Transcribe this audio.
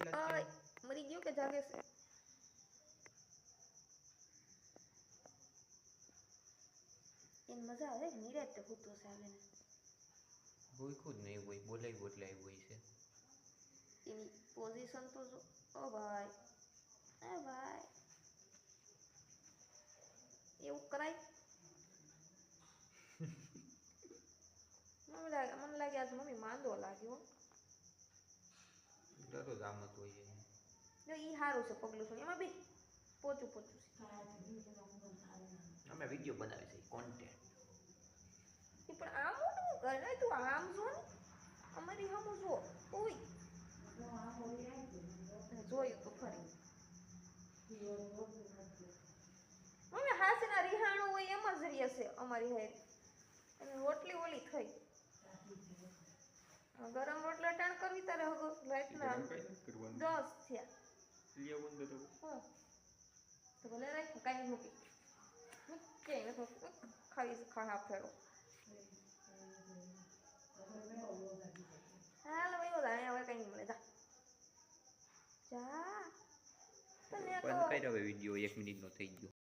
ઓય મરી ગયો કે જાગે છે એને મજા આવે નિરાત તો હોતો છે ને ભૂખ્યું જ નહીં હોય બોલાય બોલાય હોય છે એની પોઝિશન તો જો ઓ ભાઈ એ ભાઈ એવું કરાય મને લાગે આજ મમ્મી માંદો લાગ્યો દરરોજ આમ જ હોય છે જો ઈ સારું છે પગલું છું એમાં બી પોચું પોચું છે અમે વિડીયો બનાવી છે કોન્ટેન્ટ એ પણ આમ મોટું કરે તું આમ જો ને અમારી હમું જો ઓય જોયું તો ખરી મમ્મી હાસના રિહાણું હોય એમ જ રહેશે અમારી હેર અને રોટલી ઓલી થઈ ગરમ રોટલા ટાણ કરવી તારે હગો રાતના 10 થયા હા તો ભલે રાખ કાઈ મૂકી કે ખાવી ખાવા ફેરો હાલો ભાઈ ઓલા અહીંયા હવે કઈ મળે જા જા તને તો બંધ કર્યો હવે વિડીયો 1 મિનિટનો થઈ ગયો